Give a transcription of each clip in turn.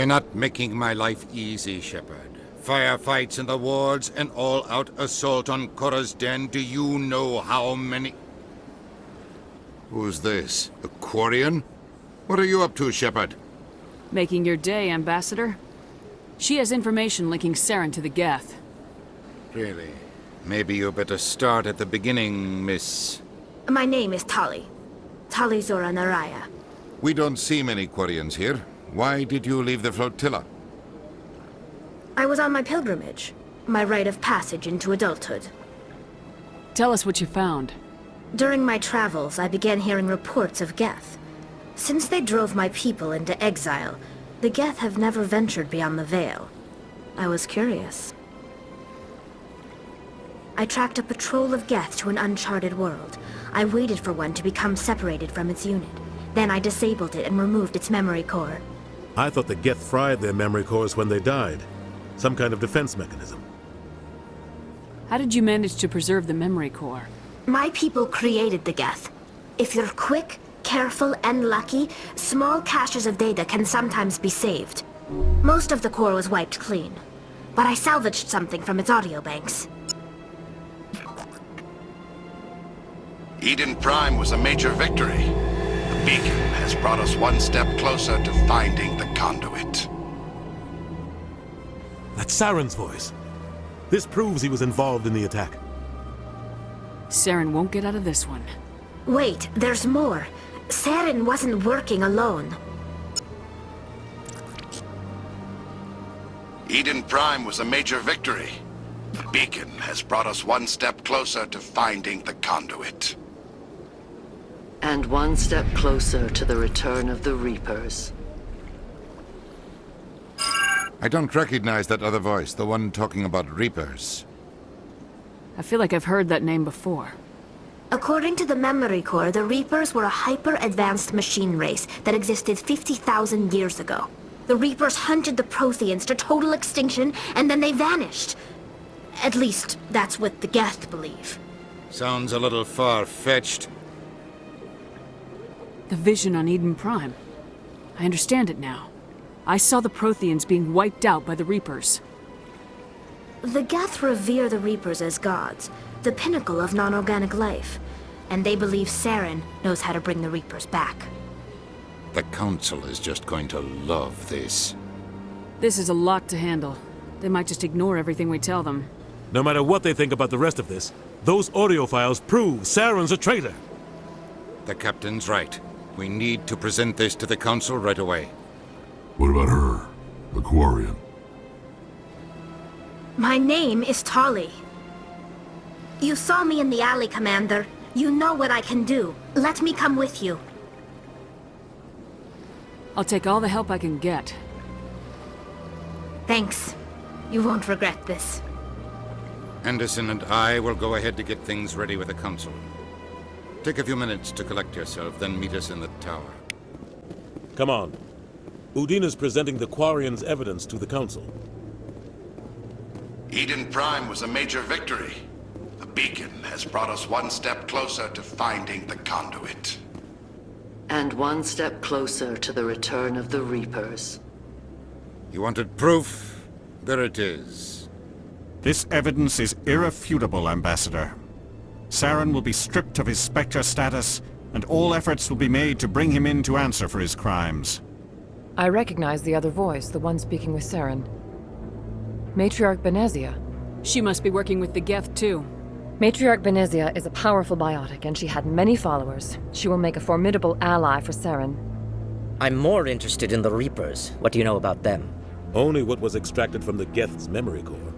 You're not making my life easy, Shepard. Firefights in the wards, an all-out assault on Korra's den. Do you know how many... Who's this? A Quarian? What are you up to, Shepard? Making your day, Ambassador. She has information linking Saren to the Geth. Really? Maybe you better start at the beginning, Miss... My name is Tali. Tali Zora Naraya. We don't see many Quarians here. Why did you leave the flotilla? I was on my pilgrimage. My rite of passage into adulthood. Tell us what you found. During my travels, I began hearing reports of Geth. Since they drove my people into exile, the Geth have never ventured beyond the Veil. I was curious. I tracked a patrol of Geth to an uncharted world. I waited for one to become separated from its unit. Then I disabled it and removed its memory core. I thought the Geth fried their memory cores when they died. Some kind of defense mechanism. How did you manage to preserve the memory core? My people created the Geth. If you're quick, careful, and lucky, small caches of data can sometimes be saved. Most of the core was wiped clean, but I salvaged something from its audio banks. Eden Prime was a major victory. The beacon has brought us one step closer to finding the conduit. That's Saren's voice. This proves he was involved in the attack. Saren won't get out of this one. Wait, there's more. Saren wasn't working alone. Eden Prime was a major victory. The beacon has brought us one step closer to finding the conduit. And one step closer to the return of the Reapers. I don't recognize that other voice, the one talking about Reapers. I feel like I've heard that name before. According to the memory core, the Reapers were a hyper-advanced machine race that existed 50,000 years ago. The Reapers hunted the Protheans to total extinction, and then they vanished. At least, that's what the Geth believe. Sounds a little far-fetched. The vision on Eden Prime. I understand it now. I saw the Protheans being wiped out by the Reapers. The Geth revere the Reapers as gods, the pinnacle of non-organic life. And they believe Saren knows how to bring the Reapers back. The Council is just going to love this. This is a lot to handle. They might just ignore everything we tell them. No matter what they think about the rest of this, those audio files prove Saren's a traitor. The Captain's right. We need to present this to the Council right away. What about her? The Quarian? My name is Tali. You saw me in the alley, Commander. You know what I can do. Let me come with you. I'll take all the help I can get. Thanks. You won't regret this. Anderson and I will go ahead to get things ready with the Council. Take a few minutes to collect yourself, then meet us in the tower. Come on. Udina's presenting the Quarian's evidence to the Council. Eden Prime was a major victory. The beacon has brought us one step closer to finding the conduit. And one step closer to the return of the Reapers. You wanted proof? There it is. This evidence is irrefutable, Ambassador. Saren will be stripped of his Spectre status, and all efforts will be made to bring him in to answer for his crimes. I recognize the other voice, the one speaking with Saren. Matriarch Benezia. She must be working with the Geth, too. Matriarch Benezia is a powerful biotic, and she had many followers. She will make a formidable ally for Saren. I'm more interested in the Reapers. What do you know about them? Only what was extracted from the Geth's memory core.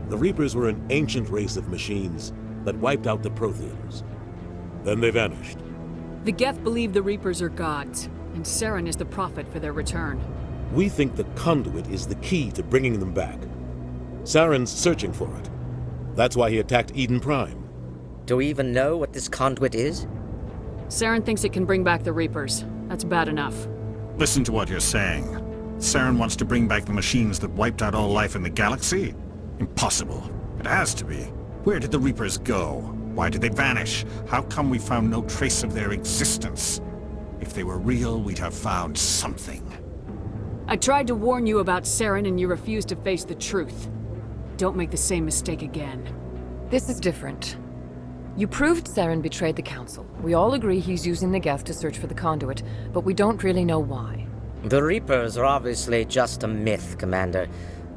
The Reapers were an ancient race of machines that wiped out the Protheans. Then they vanished. The Geth believe the Reapers are gods, and Saren is the prophet for their return. We think the conduit is the key to bringing them back. Saren's searching for it. That's why he attacked Eden Prime. Do we even know what this conduit is? Saren thinks it can bring back the Reapers. That's bad enough. Listen to what you're saying. Saren wants to bring back the machines that wiped out all life in the galaxy? Impossible. It has to be. Where did the Reapers go? Why did they vanish? How come we found no trace of their existence? If they were real, we'd have found something. I tried to warn you about Saren and you refused to face the truth. Don't make the same mistake again. This is different. You proved Saren betrayed the Council. We all agree he's using the Geth to search for the conduit, but we don't really know why. The Reapers are obviously just a myth, Commander.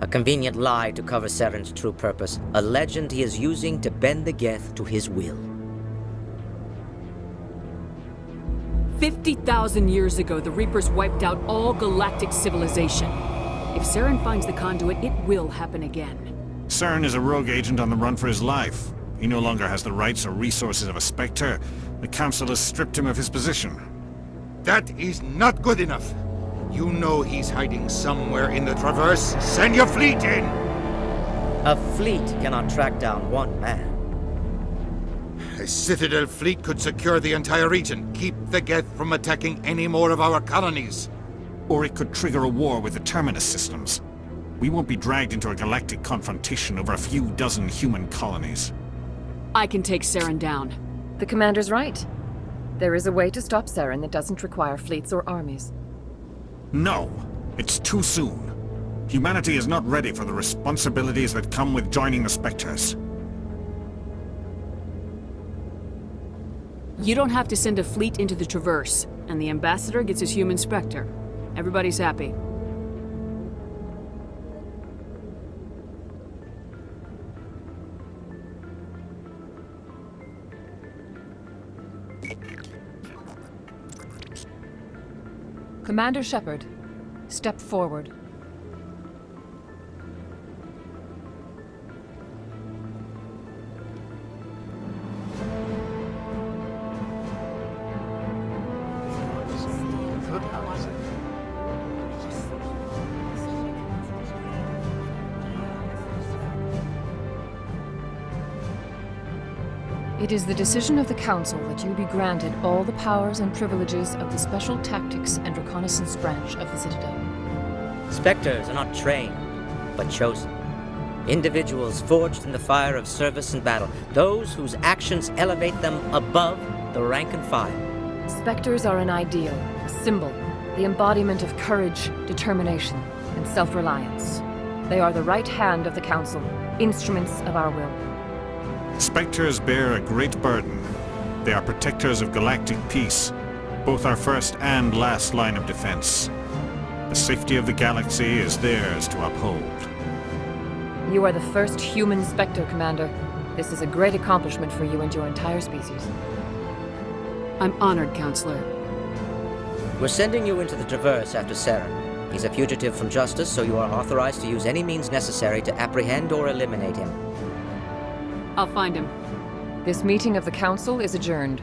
A convenient lie to cover Saren's true purpose. A legend he is using to bend the Geth to his will. 50,000 years ago, the Reapers wiped out all galactic civilization. If Saren finds the conduit, it will happen again. Saren is a rogue agent on the run for his life. He no longer has the rights or resources of a Spectre. The Council has stripped him of his position. That is not good enough. You know he's hiding somewhere in the Traverse. Send your fleet in! A fleet cannot track down one man. A Citadel fleet could secure the entire region, keep the Geth from attacking any more of our colonies. Or it could trigger a war with the Terminus systems. We won't be dragged into a galactic confrontation over a few dozen human colonies. I can take Saren down. The Commander's right. There is a way to stop Saren that doesn't require fleets or armies. No, it's too soon. Humanity is not ready for the responsibilities that come with joining the Spectres. You don't have to send a fleet into the Traverse, and the Ambassador gets his human Spectre. Everybody's happy. Commander Shepard, step forward. It is the decision of the Council that you be granted all the powers and privileges of the Special Tactics and Reconnaissance Branch of the Citadel. Spectres are not trained, but chosen. Individuals forged in the fire of service and battle. Those whose actions elevate them above the rank and file. Spectres are an ideal, a symbol, the embodiment of courage, determination, and self-reliance. They are the right hand of the Council, instruments of our will. Spectres bear a great burden. They are protectors of galactic peace, both our first and last line of defense. The safety of the galaxy is theirs to uphold. You are the first human Spectre, Commander. This is a great accomplishment for you and your entire species. I'm honored, Counselor. We're sending you into the Traverse after Saren. He's a fugitive from justice, so you are authorized to use any means necessary to apprehend or eliminate him. I'll find him. This meeting of the Council is adjourned.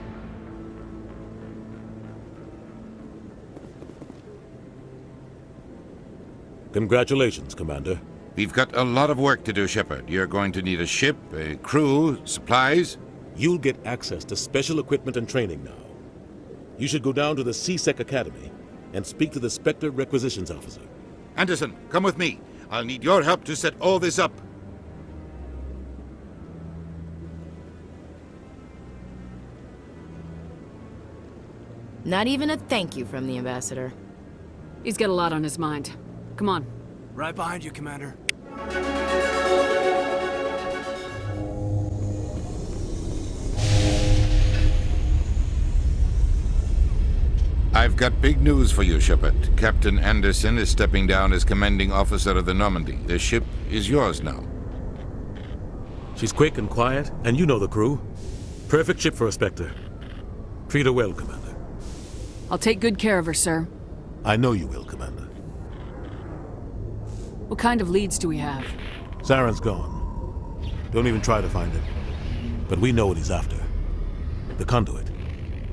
Congratulations, Commander. We've got a lot of work to do, Shepard. You're going to need a ship, a crew, supplies. You'll get access to special equipment and training now. You should go down to the C-Sec Academy and speak to the Spectre Requisitions Officer. Anderson, come with me. I'll need your help to set all this up. Not even a thank you from the Ambassador. He's got a lot on his mind. Come on. Right behind you, Commander. I've got big news for you, Shepard. Captain Anderson is stepping down as commanding officer of the Normandy. The ship is yours now. She's quick and quiet, and you know the crew. Perfect ship for a Spectre. Treat her well, Commander. I'll take good care of her, sir. I know you will, Commander. What kind of leads do we have? Saren's gone. Don't even try to find him. But we know what he's after. The conduit.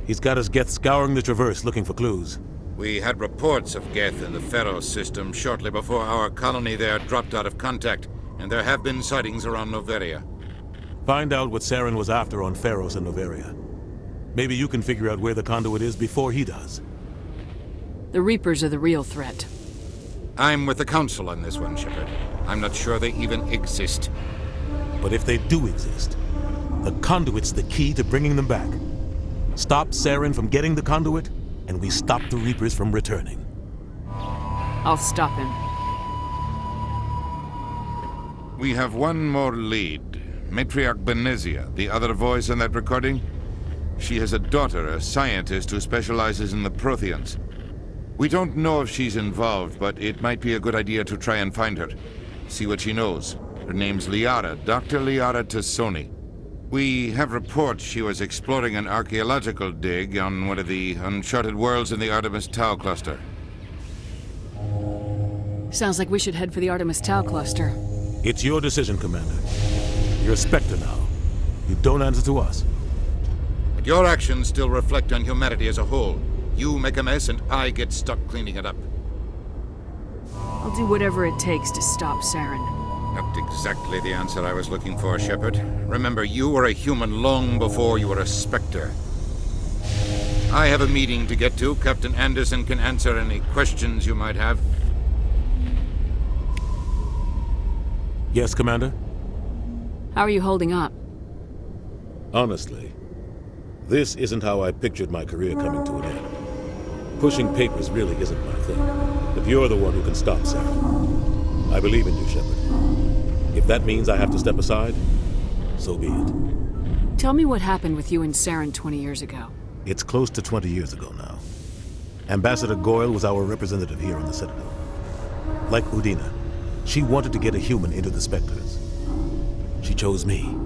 He's got his Geth scouring the Traverse looking for clues. We had reports of Geth in the Pharos system shortly before our colony there dropped out of contact, and there have been sightings around Noveria. Find out what Saren was after on Pharos and Noveria. Maybe you can figure out where the conduit is before he does. The Reapers are the real threat. I'm with the Council on this one, Shepard. I'm not sure they even exist. But if they do exist, the conduit's the key to bringing them back. Stop Saren from getting the conduit, and we stop the Reapers from returning. I'll stop him. We have one more lead. Matriarch Benezia, the other voice in that recording. She has a daughter, a scientist who specializes in the Protheans. We don't know if she's involved, but it might be a good idea to try and find her. See what she knows. Her name's Liara, Dr. Liara Tassoni. We have reports she was exploring an archaeological dig on one of the uncharted worlds in the Artemis Tau cluster. Sounds like we should head for the Artemis Tau cluster. It's your decision, Commander. You're a Spectre now. You don't answer to us. But your actions still reflect on humanity as a whole. You make a mess and I get stuck cleaning it up. I'll do whatever it takes to stop Saren. Not exactly the answer I was looking for, Shepard. Remember, you were a human long before you were a Spectre. I have a meeting to get to. Captain Anderson can answer any questions you might have. Yes, Commander? How are you holding up? Honestly, this isn't how I pictured my career coming to an end. Pushing papers really isn't my thing. But you're the one who can stop Saren. I believe in you, Shepard. If that means I have to step aside, so be it. Tell me what happened with you and Saren 20 years ago. It's close to 20 years ago now. Ambassador Goyle was our representative here on the Citadel. Like Udina, she wanted to get a human into the Spectres. She chose me.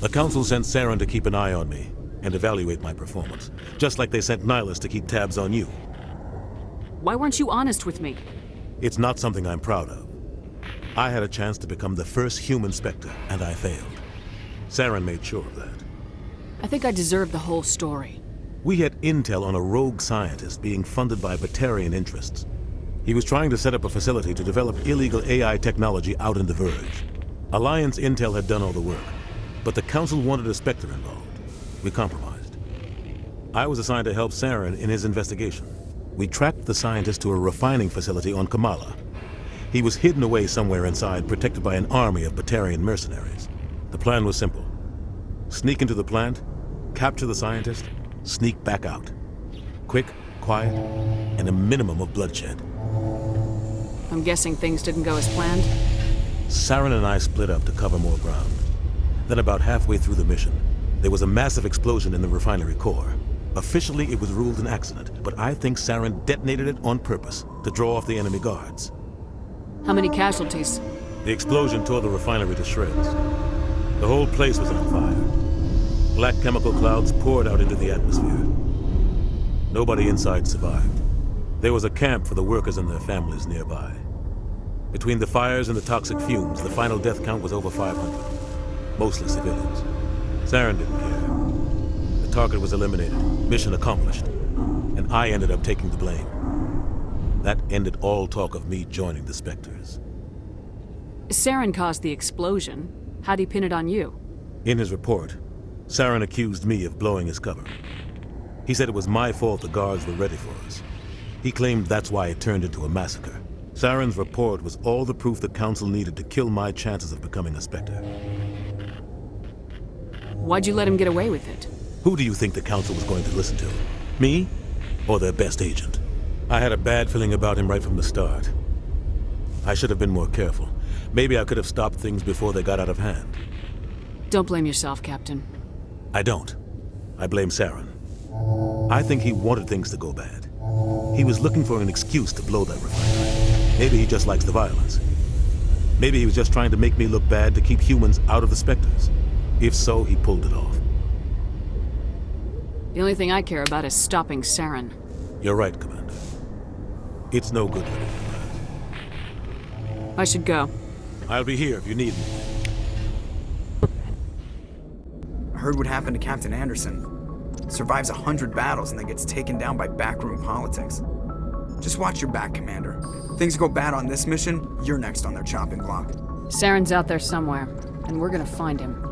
The Council sent Saren to keep an eye on me and evaluate my performance, just like they sent Nihilus to keep tabs on you. Why weren't you honest with me? It's not something I'm proud of. I had a chance to become the first human Spectre, and I failed. Saren made sure of that. I think I deserve the whole story. We had intel on a rogue scientist being funded by Batarian interests. He was trying to set up a facility to develop illegal AI technology out in the Verge. Alliance intel had done all the work, but the Council wanted a Spectre involved. We compromised. I was assigned to help Saren in his investigation. We tracked the scientist to a refining facility on Kamala. He was hidden away somewhere inside, protected by an army of Batarian mercenaries. The plan was simple. Sneak into the plant, capture the scientist, sneak back out. Quick, quiet, and a minimum of bloodshed. I'm guessing things didn't go as planned? Saren and I split up to cover more ground. Then about halfway through the mission, there was a massive explosion in the refinery core. Officially, it was ruled an accident, but I think Saren detonated it on purpose to draw off the enemy guards. How many casualties? The explosion tore the refinery to shreds. The whole place was on fire. Black chemical clouds poured out into the atmosphere. Nobody inside survived. There was a camp for the workers and their families nearby. Between the fires and the toxic fumes, the final death count was over 500. Mostly civilians. Saren didn't care. The target was eliminated, mission accomplished, and I ended up taking the blame. That ended all talk of me joining the Spectres. Saren caused the explosion. How'd he pin it on you? In his report, Saren accused me of blowing his cover. He said it was my fault the guards were ready for us. He claimed that's why it turned into a massacre. Saren's report was all the proof the Council needed to kill my chances of becoming a Spectre. Why'd you let him get away with it? Who do you think the Council was going to listen to? Me? Or their best agent? I had a bad feeling about him right from the start. I should have been more careful. Maybe I could have stopped things before they got out of hand. Don't blame yourself, Captain. I don't. I blame Saren. I think he wanted things to go bad. He was looking for an excuse to blow that refinery. Maybe he just likes the violence. Maybe he was just trying to make me look bad to keep humans out of the Spectres. If so, he pulled it off. The only thing I care about is stopping Saren. You're right, Commander. It's no good looking at. I should go. I'll be here if you need me. I heard what happened to Captain Anderson. Survives 100 battles and then gets taken down by backroom politics. Just watch your back, Commander. Things go bad on this mission, you're next on their chopping block. Saren's out there somewhere, and we're gonna find him.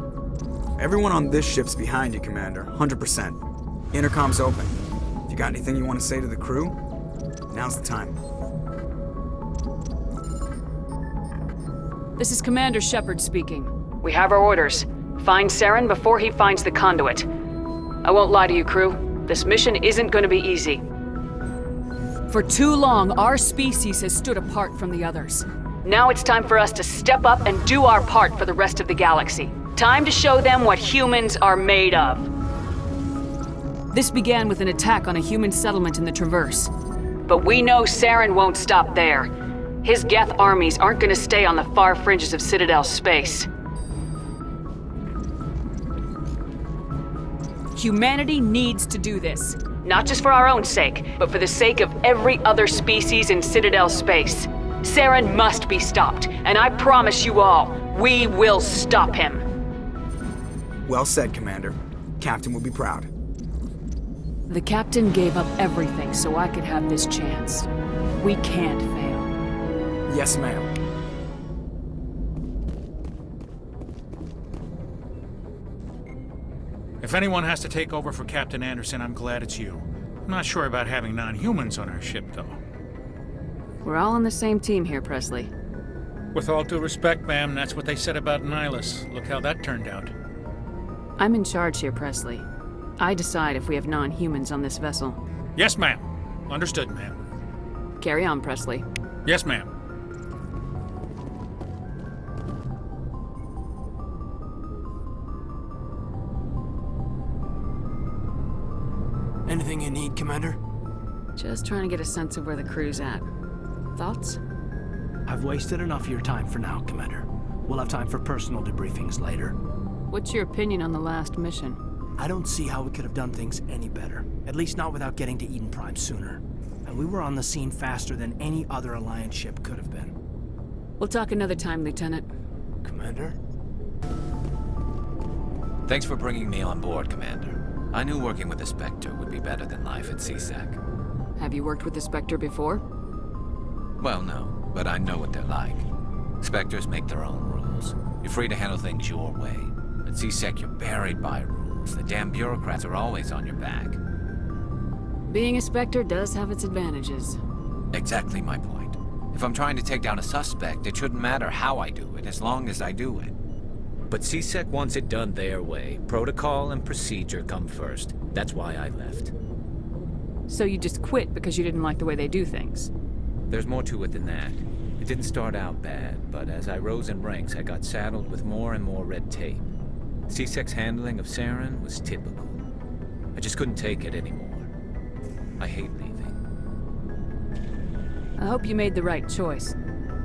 Everyone on this ship's behind you, Commander. 100%. Intercom's open. If you got anything you want to say to the crew, now's the time. This is Commander Shepard speaking. We have our orders. Find Saren before he finds the conduit. I won't lie to you, crew. This mission isn't going to be easy. For too long, our species has stood apart from the others. Now it's time for us to step up and do our part for the rest of the galaxy. Time to show them what humans are made of. This began with an attack on a human settlement in the Traverse. But we know Saren won't stop there. His Geth armies aren't gonna stay on the far fringes of Citadel space. Humanity needs to do this. Not just for our own sake, but for the sake of every other species in Citadel space. Saren must be stopped, and I promise you all, we will stop him. Well said, Commander. Captain will be proud. The Captain gave up everything so I could have this chance. We can't fail. Yes, ma'am. If anyone has to take over for Captain Anderson, I'm glad it's you. I'm not sure about having non-humans on our ship, though. We're all on the same team here, Presley. With all due respect, ma'am, that's what they said about Nihilus. Look how that turned out. I'm in charge here, Presley. I decide if we have non-humans on this vessel. Yes, ma'am. Understood, ma'am. Carry on, Presley. Yes, ma'am. Anything you need, Commander? Just trying to get a sense of where the crew's at. Thoughts? I've wasted enough of your time for now, Commander. We'll have time for personal debriefings later. What's your opinion on the last mission? I don't see how we could have done things any better. At least not without getting to Eden Prime sooner. And we were on the scene faster than any other Alliance ship could have been. We'll talk another time, Lieutenant. Commander? Thanks for bringing me on board, Commander. I knew working with the Spectre would be better than life at CSEC. Have you worked with the Spectre before? Well, no, but I know what they're like. Spectres make their own rules. You're free to handle things your way. At CSEC, you're buried by rules. The damn bureaucrats are always on your back. Being a Spectre does have its advantages. Exactly my point. If I'm trying to take down a suspect, it shouldn't matter how I do it, as long as I do it. But CSEC wants it done their way. Protocol and procedure come first. That's why I left. So you just quit because you didn't like the way they do things? There's more to it than that. It didn't start out bad, but as I rose in ranks, I got saddled with more and more red tape. CSEC's handling of Saren was typical. I just couldn't take it anymore. I hate leaving. I hope you made the right choice.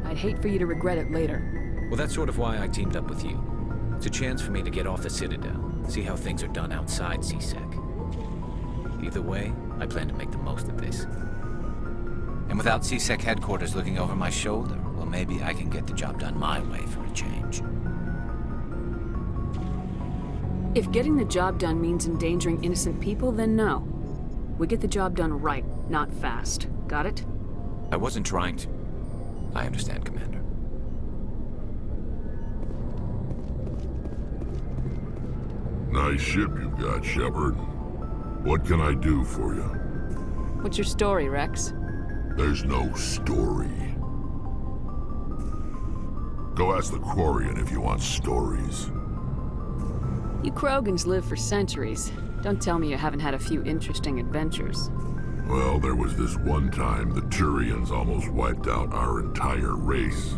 I'd hate for you to regret it later. Well, that's sort of why I teamed up with you. It's a chance for me to get off the Citadel, see how things are done outside CSEC. Either way, I plan to make the most of this. And without CSEC headquarters looking over my shoulder, well, maybe I can get the job done my way for a change. If getting the job done means endangering innocent people, then no. We get the job done right, not fast. Got it? I wasn't trying to. I understand, Commander. Nice ship you've got, Shepard. What can I do for you? What's your story, Rex? There's no story. Go ask the Quarian if you want stories. You Krogans live for centuries. Don't tell me you haven't had a few interesting adventures. Well, there was this one time the Turians almost wiped out our entire race.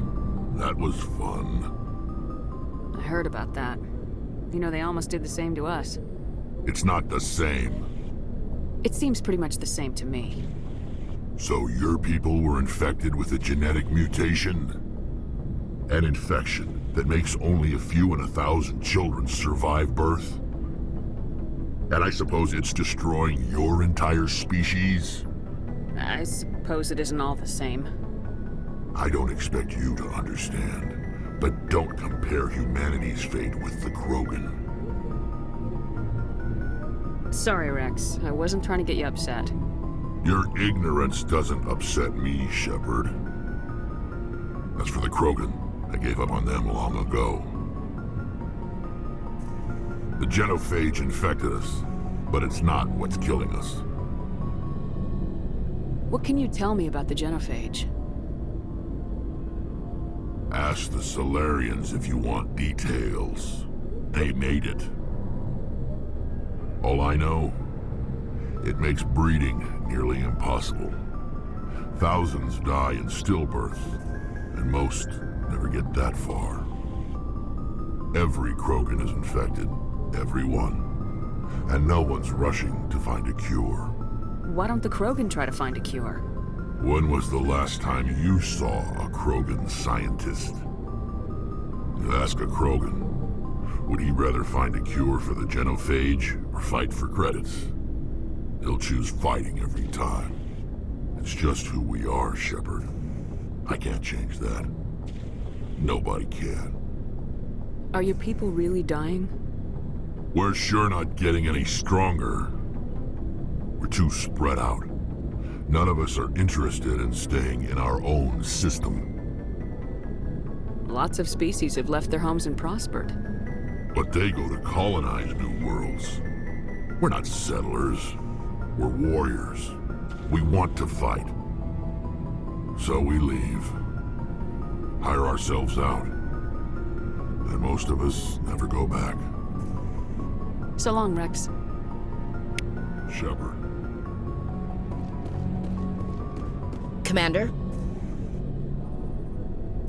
That was fun. I heard about that. You know, they almost did the same to us. It's not the same. It seems pretty much the same to me. So your people were infected with a genetic mutation? An infection that makes only a few in 1,000 children survive birth? And I suppose it's destroying your entire species? I suppose it isn't all the same. I don't expect you to understand. But don't compare humanity's fate with the Krogan. Sorry, Rex. I wasn't trying to get you upset. Your ignorance doesn't upset me, Shepard. As for the Krogan, I gave up on them long ago. The genophage infected us, but it's not what's killing us. What can you tell me about the genophage? Ask the Solarians if you want details. They made it. All I know, it makes breeding nearly impossible. Thousands die in stillbirth, and most never get that far. Every Krogan is infected, every one. And no one's rushing to find a cure. Why don't the Krogan try to find a cure? When was the last time you saw a Krogan scientist? Ask a Krogan. Would he rather find a cure for the genophage or fight for credits? He'll choose fighting every time. It's just who we are, Shepard. I can't change that. Nobody can. Are your people really dying? We're sure not getting any stronger. We're too spread out. None of us are interested in staying in our own system. Lots of species have left their homes and prospered. But they go to colonize new worlds. We're not settlers. We're warriors. We want to fight. So we leave. Hire ourselves out. And most of us never go back. So long, Rex. Shepard. Commander?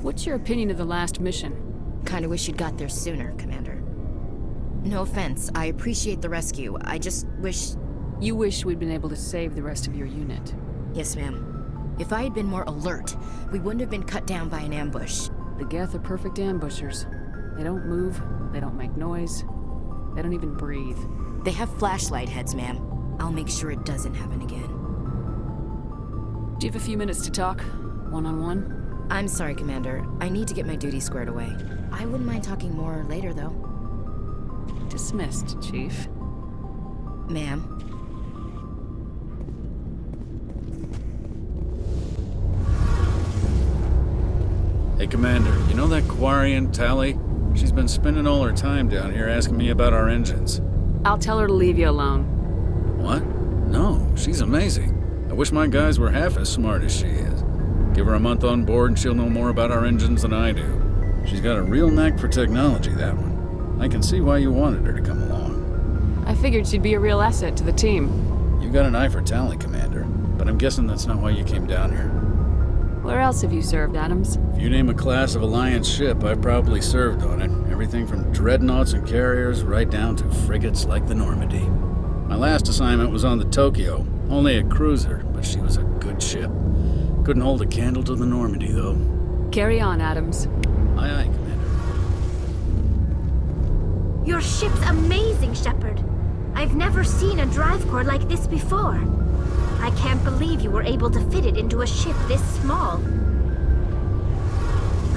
What's your opinion of the last mission? Kinda wish you'd got there sooner, Commander. No offense, I appreciate the rescue. I just wish... You wish we'd been able to save the rest of your unit. Yes, ma'am. If I had been more alert, we wouldn't have been cut down by an ambush. The Geth are perfect ambushers. They don't move, they don't make noise, they don't even breathe. They have flashlight heads, ma'am. I'll make sure it doesn't happen again. Do you have a few minutes to talk? One-on-one? I'm sorry, Commander. I need to get my duty squared away. I wouldn't mind talking more later, though. Dismissed, Chief. Ma'am. Hey, Commander, you know that Quarian, Tali? She's been spending all her time down here asking me about our engines. I'll tell her to leave you alone. What? No, she's amazing. I wish my guys were half as smart as she is. Give her a month on board and she'll know more about our engines than I do. She's got a real knack for technology, that one. I can see why you wanted her to come along. I figured she'd be a real asset to the team. You got an eye for Tali, Commander, but I'm guessing that's not why you came down here. Where else have you served, Adams? If you name a class of Alliance ship, I've probably served on it. Everything from dreadnoughts and carriers right down to frigates like the Normandy. My last assignment was on the Tokyo, only a cruiser, but she was a good ship. Couldn't hold a candle to the Normandy, though. Carry on, Adams. Aye, aye, Commander. Your ship's amazing, Shepard. I've never seen a drive core like this before. I can't believe you were able to fit it into a ship this small.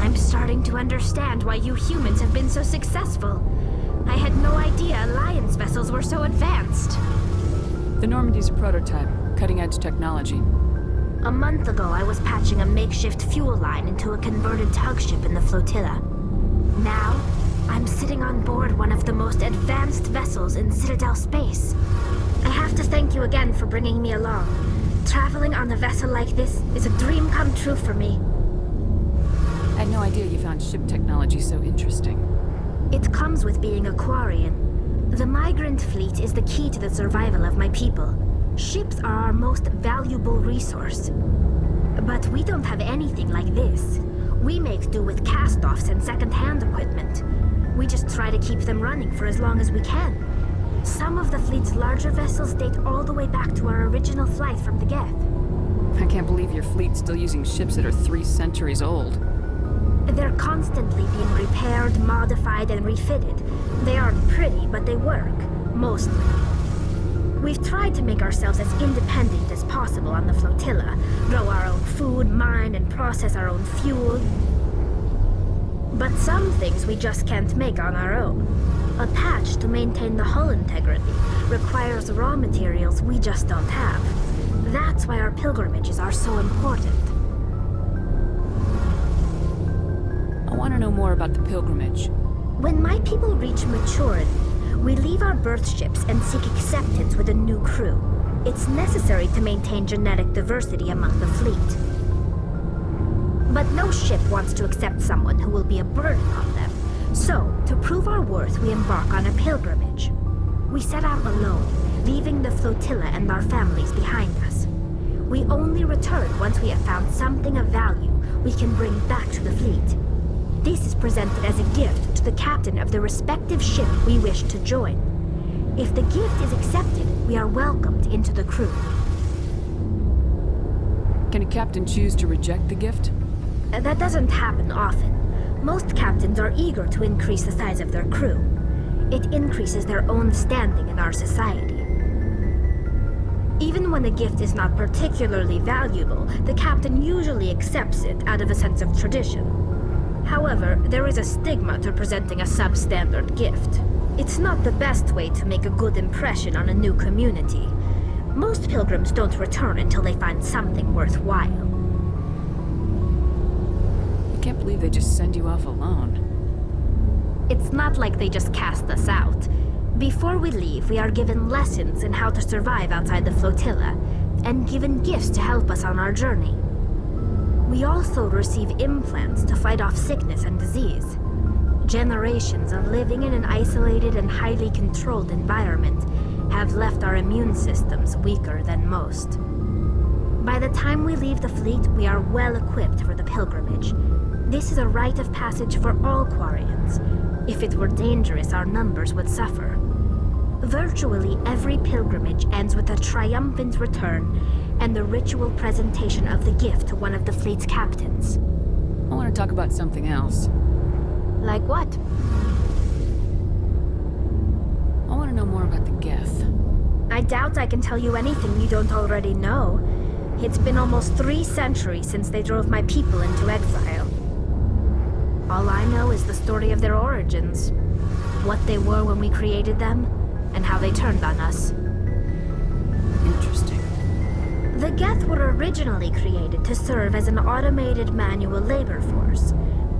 I'm starting to understand why you humans have been so successful. I had no idea Alliance vessels were so advanced. The Normandy's a prototype, cutting-edge technology. A month ago, I was patching a makeshift fuel line into a converted tug ship in the flotilla. Now, I'm sitting on board one of the most advanced vessels in Citadel space. I have to thank you again for bringing me along. Traveling on a vessel like this is a dream come true for me. I had no idea you found ship technology so interesting. It comes with being a Quarian. The migrant fleet is the key to the survival of my people. Ships are our most valuable resource. But we don't have anything like this. We make do with cast-offs and second-hand equipment. We just try to keep them running for as long as we can. Some of the fleet's larger vessels date all the way back to our original flight from the Geth. I can't believe your fleet's still using ships that are 3 centuries old. They're constantly being repaired, modified, and refitted. They aren't pretty, but they work. Mostly. We've tried to make ourselves as independent as possible on the flotilla. Grow our own food, mine, and process our own fuel. But some things we just can't make on our own. A patch to maintain the hull integrity requires raw materials we just don't have. That's why our pilgrimages are so important. I want to know more about the pilgrimage. When my people reach maturity, we leave our birth ships and seek acceptance with a new crew. It's necessary to maintain genetic diversity among the fleet. But no ship wants to accept someone who will be a burden on them. So, to prove our worth, we embark on a pilgrimage. We set out alone, leaving the flotilla and our families behind us. We only return once we have found something of value we can bring back to the fleet. This is presented as a gift to the captain of the respective ship we wish to join. If the gift is accepted, we are welcomed into the crew. Can a captain choose to reject the gift? That doesn't happen often. Most captains are eager to increase the size of their crew. It increases their own standing in our society. Even when the gift is not particularly valuable, the captain usually accepts it out of a sense of tradition. However, there is a stigma to presenting a substandard gift. It's not the best way to make a good impression on a new community. Most pilgrims don't return until they find something worthwhile. I can't believe they just send you off alone. It's not like they just cast us out. Before we leave, we are given lessons in how to survive outside the flotilla, and given gifts to help us on our journey. We also receive implants to fight off sickness and disease. Generations of living in an isolated and highly controlled environment have left our immune systems weaker than most. By the time we leave the fleet, we are well equipped for the pilgrimage. This is a rite of passage for all Quarians. If it were dangerous, our numbers would suffer. Virtually every pilgrimage ends with a triumphant return and the ritual presentation of the gift to one of the fleet's captains. I want to talk about something else. Like what? I want to know more about the Geth. I doubt I can tell you anything you don't already know. It's been almost 3 centuries since they drove my people into exile. All I know is the story of their origins. What they were when we created them, and how they turned on us. Interesting. The Geth were originally created to serve as an automated manual labor force.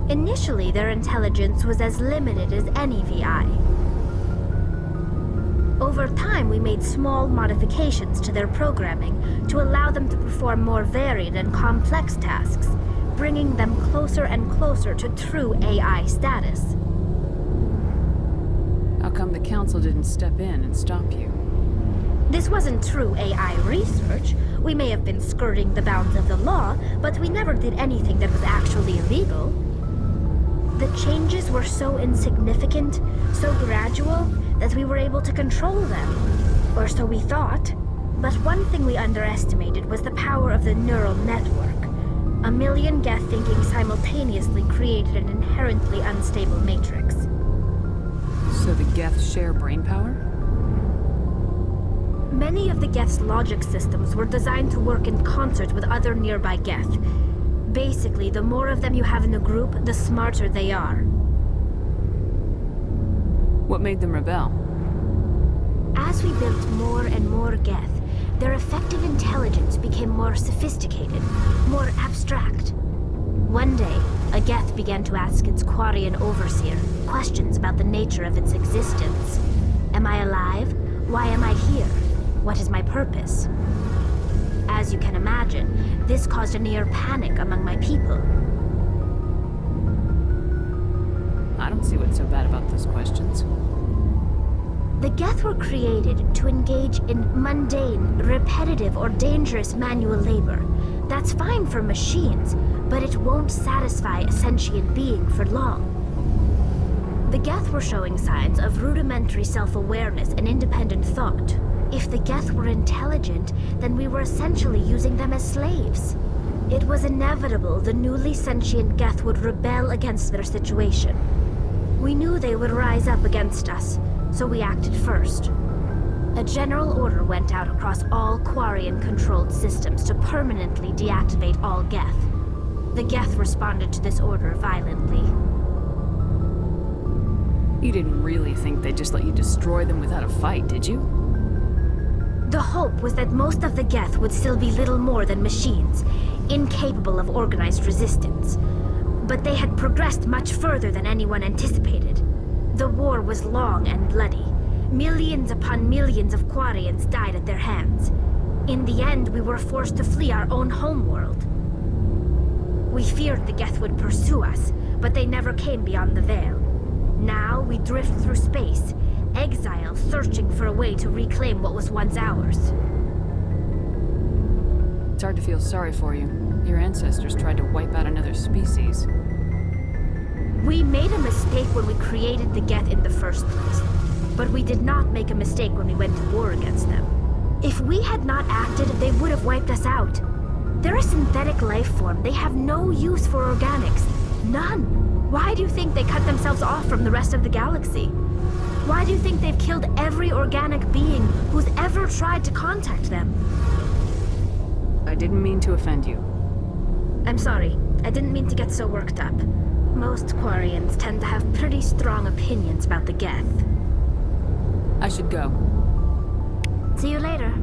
Initially, their intelligence was as limited as any VI. Over time, we made small modifications to their programming to allow them to perform more varied and complex tasks, bringing them closer and closer to true AI status. How come the Council didn't step in and stop you? This wasn't true AI research. We may have been skirting the bounds of the law, but we never did anything that was actually illegal. The changes were so insignificant, so gradual, that we were able to control them. Or so we thought. But one thing we underestimated was the power of the neural network. 1 million Geth thinking simultaneously created an inherently unstable matrix. So the Geth share brain power? Many of the Geth's logic systems were designed to work in concert with other nearby Geth. Basically, the more of them you have in a group, the smarter they are. What made them rebel? As we built more and more Geth, their effective intelligence became more sophisticated, more abstract. One day, a Geth began to ask its Quarian overseer questions about the nature of its existence. Am I alive? Why am I here? What is my purpose? As you can imagine, this caused a near panic among my people. I don't see what's so bad about those questions. The Geth were created to engage in mundane, repetitive, or dangerous manual labor. That's fine for machines, but it won't satisfy a sentient being for long. The Geth were showing signs of rudimentary self-awareness and independent thought. If the Geth were intelligent, then we were essentially using them as slaves. It was inevitable the newly sentient Geth would rebel against their situation. We knew they would rise up against us, so we acted first. A general order went out across all Quarian-controlled systems to permanently deactivate all Geth. The Geth responded to this order violently. You didn't really think they'd just let you destroy them without a fight, did you? The hope was that most of the Geth would still be little more than machines, incapable of organized resistance. But they had progressed much further than anyone anticipated. The war was long and bloody. Millions upon millions of Quarians died at their hands. In the end, we were forced to flee our own homeworld. We feared the Geth would pursue us, but they never came beyond the Veil. Now we drift through space, exile, searching for a way to reclaim what was once ours. It's hard to feel sorry for you. Your ancestors tried to wipe out another species. We made a mistake when we created the Geth in the first place. But we did not make a mistake when we went to war against them. If we had not acted, they would have wiped us out. They're a synthetic life form. They have no use for organics. None. Why do you think they cut themselves off from the rest of the galaxy? Why do you think they've killed every organic being who's ever tried to contact them? I didn't mean to offend you. I'm sorry. I didn't mean to get so worked up. Most Quarians tend to have pretty strong opinions about the Geth. I should go. See you later.